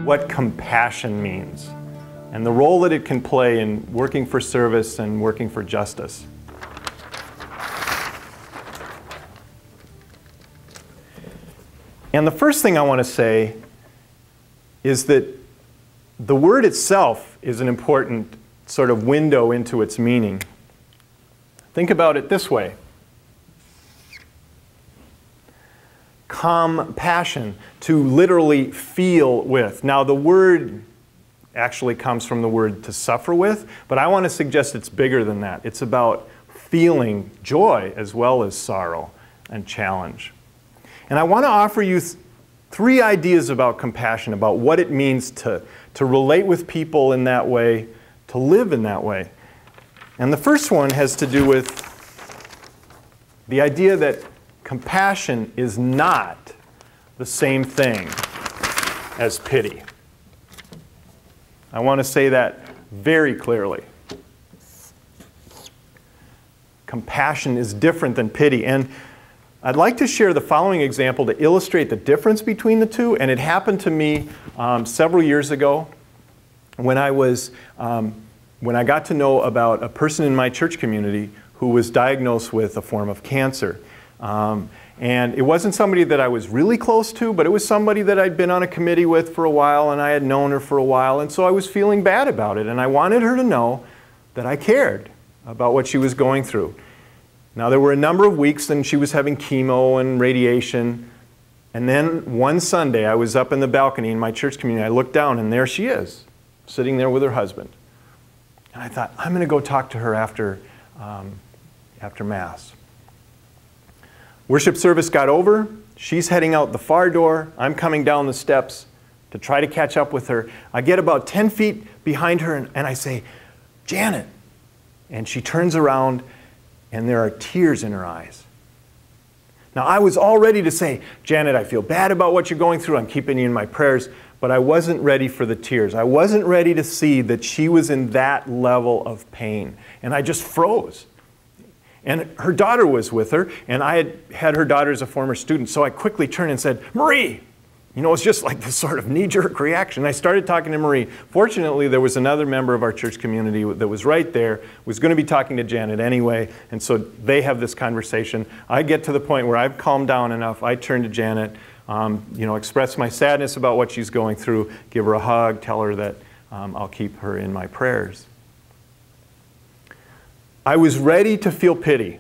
What compassion means and the role that it can play in working for service and working for justice. And the first thing I want to say is that the word itself is an important sort of window into its meaning. Think about it this way. Compassion, to literally feel with. Now the word actually comes from the word to suffer with, but I want to suggest it's bigger than that. It's about feeling joy as well as sorrow and challenge. And I want to offer you three ideas about compassion, about what it means to relate with people in that way, to live in that way. And the first one has to do with the idea that compassion is not the same thing as pity. I want to say that very clearly. Compassion is different than pity. And I'd like to share the following example to illustrate the difference between the two. And it happened to me several years ago when I got to know about a person in my church community who was diagnosed with a form of cancer. And it wasn't somebody that I was really close to, but it was somebody that I'd been on a committee with for a while, and I had known her for a while, and so I was feeling bad about it. And I wanted her to know that I cared about what she was going through. Now, there were a number of weeks and she was having chemo and radiation. And then one Sunday, I was up in the balcony in my church community. I looked down, and there she is, sitting there with her husband. And I thought, I'm going to go talk to her after Mass. Worship service got over. She's heading out the far door. I'm coming down the steps to try to catch up with her. I get about 10 feet behind her, and I say, Janet. And she turns around, and there are tears in her eyes. Now, I was all ready to say, Janet, I feel bad about what you're going through. I'm keeping you in my prayers. But I wasn't ready for the tears. I wasn't ready to see that she was in that level of pain. And I just froze. And her daughter was with her, and I had her daughter as a former student. So I quickly turned and said, Marie! You know, it's just like this sort of knee-jerk reaction. I started talking to Marie. Fortunately, there was another member of our church community that was right there, was going to be talking to Janet anyway, and so they have this conversation. I get to the point where I've calmed down enough. I turn to Janet, express my sadness about what she's going through, give her a hug, tell her that I'll keep her in my prayers. I was ready to feel pity.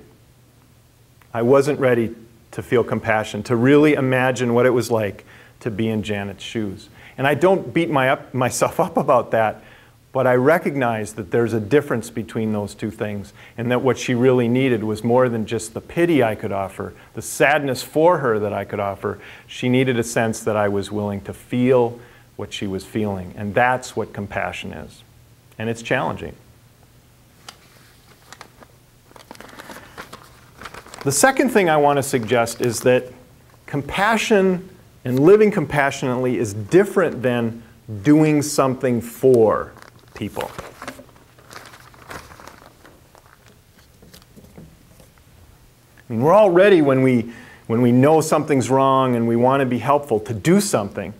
I wasn't ready to feel compassion, to really imagine what it was like to be in Janet's shoes. And I don't beat myself up about that, but I recognize that there's a difference between those two things, and that what she really needed was more than just the pity I could offer, the sadness for her that I could offer. She needed a sense that I was willing to feel what she was feeling, and that's what compassion is. And it's challenging. The second thing I want to suggest is that compassion and living compassionately is different than doing something for people. I mean, we're all ready when we know something's wrong and we want to be helpful to do something,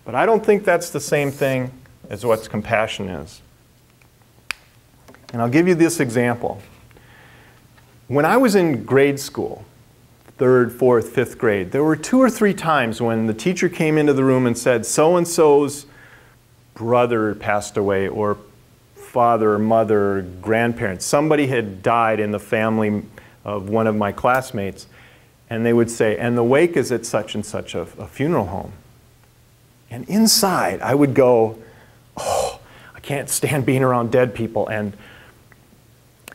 but I don't think that's the same thing as what compassion is. And I'll give you this example. When I was in grade school, 3rd, 4th, 5th grade, there were 2 or 3 times when the teacher came into the room and said, so-and-so's brother passed away, or father, mother, grandparents. Somebody had died in the family of one of my classmates. And they would say, and the wake is at such and such a funeral home. And inside, I would go, oh, I can't stand being around dead people. And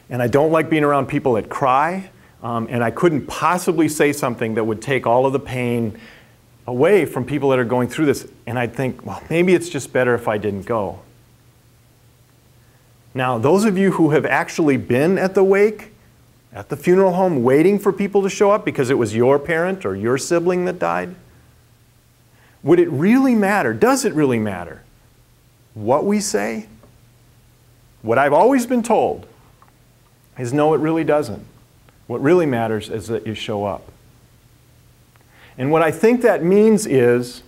I don't like being around people that cry. And I couldn't possibly say something that would take all of the pain away from people that are going through this. And I'd think, well, maybe it's just better if I didn't go. Now, those of you who have actually been at the wake, at the funeral home, waiting for people to show up because it was your parent or your sibling that died, would it really matter? Does it really matter what we say? What I've always been told, is no, it really doesn't. What really matters is that you show up. And what I think that means is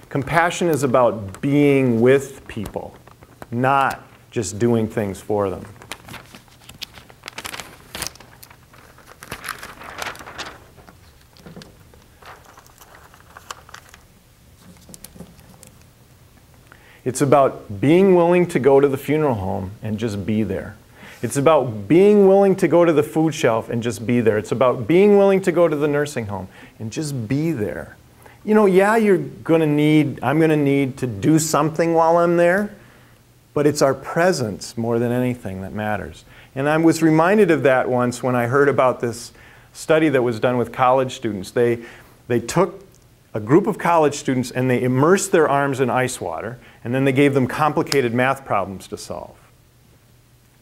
compassion is about being with people, not just doing things for them. It's about being willing to go to the funeral home and just be there. It's about being willing to go to the food shelf and just be there. It's about being willing to go to the nursing home and just be there. You know, yeah, I'm going to need to do something while I'm there, but it's our presence more than anything that matters. And I was reminded of that once when I heard about this study that was done with college students. They took a group of college students and they immersed their arms in ice water, and then they gave them complicated math problems to solve.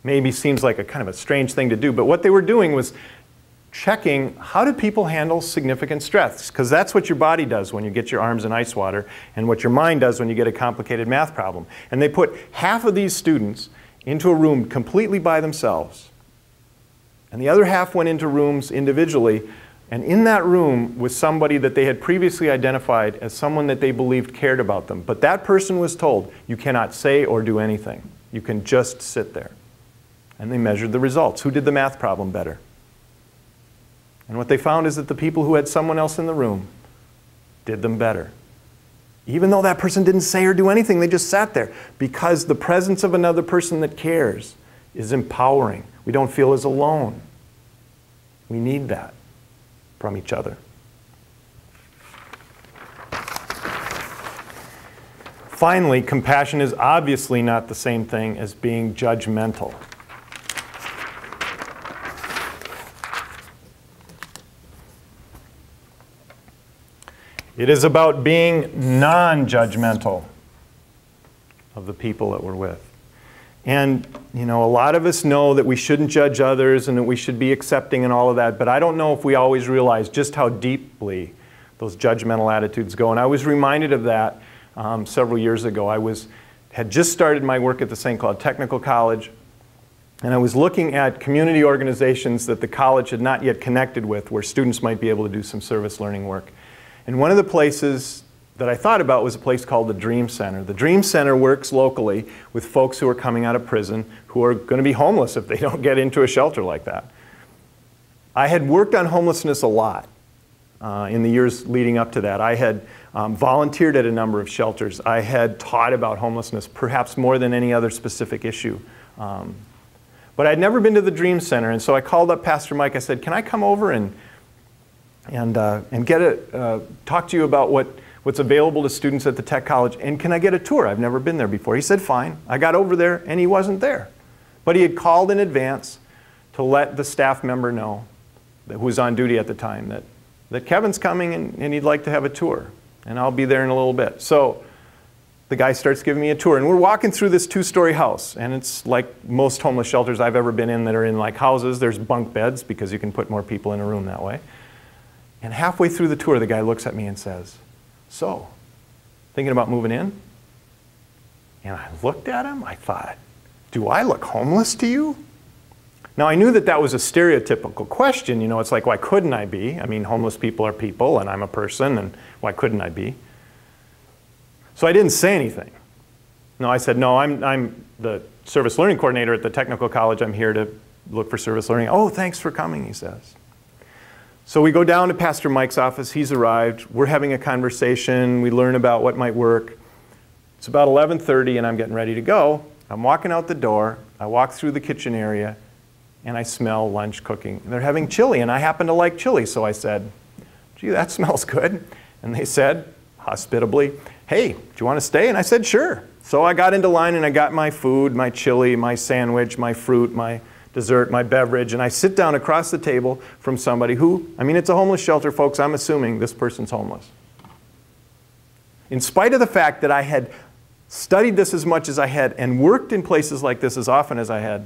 Maybe seems like a kind of a strange thing to do, but what they were doing was checking how do people handle significant stress, because that's what your body does when you get your arms in ice water and what your mind does when you get a complicated math problem. And they put half of these students into a room completely by themselves, and the other half went into rooms individually, and in that room was somebody that they had previously identified as someone that they believed cared about them. But that person was told, you cannot say or do anything. You can just sit there. And they measured the results. Who did the math problem better? And what they found is that the people who had someone else in the room did them better. Even though that person didn't say or do anything, they just sat there. Because the presence of another person that cares is empowering. We don't feel as alone. We need that from each other. Finally, compassion is obviously not the same thing as being judgmental. It is about being non-judgmental of the people that we're with. And, you know, a lot of us know that we shouldn't judge others and that we should be accepting and all of that, but I don't know if we always realize just how deeply those judgmental attitudes go. And I was reminded of that several years ago. I had just started my work at the St. Cloud Technical College, and I was looking at community organizations that the college had not yet connected with where students might be able to do some service learning work. And one of the places that I thought about was a place called the Dream Center. The Dream Center works locally with folks who are coming out of prison who are going to be homeless if they don't get into a shelter like that. I had worked on homelessness a lot in the years leading up to that. I had volunteered at a number of shelters. I had taught about homelessness, perhaps more than any other specific issue. But I'd never been to the Dream Center, and so I called up Pastor Mike. I said, can I come over and talk to you about what's available to students at the Tech College, and can I get a tour? I've never been there before. He said, fine. I got over there, and he wasn't there. But he had called in advance to let the staff member know, who was on duty at the time, that Kevin's coming and he'd like to have a tour, and I'll be there in a little bit. So the guy starts giving me a tour, and we're walking through this two-story house, and it's like most homeless shelters I've ever been in that are in like houses. There's bunk beds because you can put more people in a room that way. And halfway through the tour, the guy looks at me and says, so, thinking about moving in? And I looked at him, I thought, do I look homeless to you? Now I knew that that was a stereotypical question, you know, it's like, why couldn't I be? I mean, homeless people are people and I'm a person, and why couldn't I be? So I didn't say anything. No, I said, no, I'm the service learning coordinator at the technical college. I'm here to look for service learning. Oh, thanks for coming, he says. So we go down to Pastor Mike's office. He's arrived. We're having a conversation. We learn about what might work. It's about 11:30 and I'm getting ready to go. I'm walking out the door. I walk through the kitchen area and I smell lunch cooking. They're having chili and I happen to like chili. So I said, gee, that smells good. And they said, hospitably, hey, do you want to stay? And I said, sure. So I got into line and I got my food, my chili, my sandwich, my fruit, my dessert, my beverage, and I sit down across the table from somebody who, I mean, it's a homeless shelter, folks. I'm assuming this person's homeless. In spite of the fact that I had studied this as much as I had and worked in places like this as often as I had,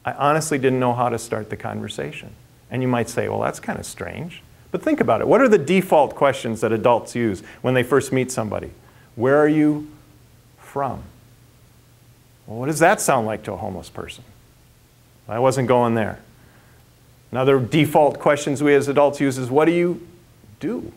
I honestly didn't know how to start the conversation. And you might say, well, that's kind of strange. But think about it. What are the default questions that adults use when they first meet somebody? Where are you from? Well, what does that sound like to a homeless person? I wasn't going there. Another default questions we as adults use is, what do you do?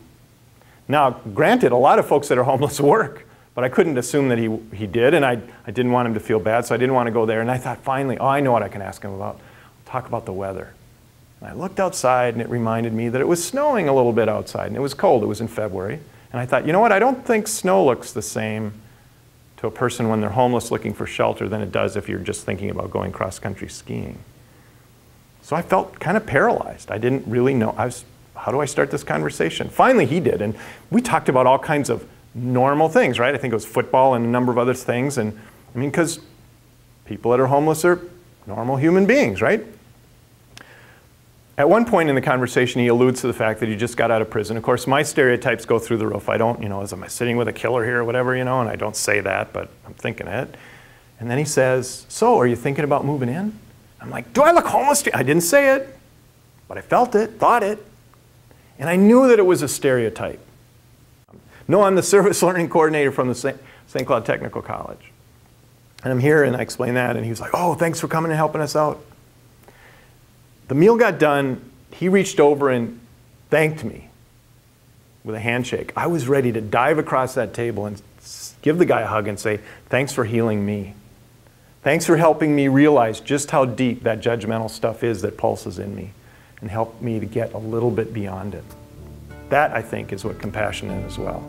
Now, granted, a lot of folks that are homeless work, but I couldn't assume that he did, and I didn't want him to feel bad, so I didn't want to go there. And I thought, finally, oh, I know what I can ask him about. I'll talk about the weather. And I looked outside, and it reminded me that it was snowing a little bit outside, and it was cold. It was in February. And I thought, you know what? I don't think snow looks the same to a person when they're homeless looking for shelter than it does if you're just thinking about going cross-country skiing. So I felt kind of paralyzed. I didn't really know. How do I start this conversation? Finally, he did, and we talked about all kinds of normal things, right? I think it was football and a number of other things, and I mean, because people that are homeless are normal human beings, right? At one point in the conversation, he alludes to the fact that he just got out of prison. Of course, my stereotypes go through the roof. I don't, am I sitting with a killer here or whatever, and I don't say that, but I'm thinking it. And then he says, so, are you thinking about moving in? I'm like, do I look homeless to you? I didn't say it, but I felt it, thought it. And I knew that it was a stereotype. No, I'm the service learning coordinator from the St. Cloud Technical College. And I'm here, and I explained that, and he was like, oh, thanks for coming and helping us out. The meal got done. He reached over and thanked me with a handshake. I was ready to dive across that table and give the guy a hug and say, thanks for healing me. Thanks for helping me realize just how deep that judgmental stuff is that pulses in me, and help me to get a little bit beyond it. That, I think, is what compassion is as well.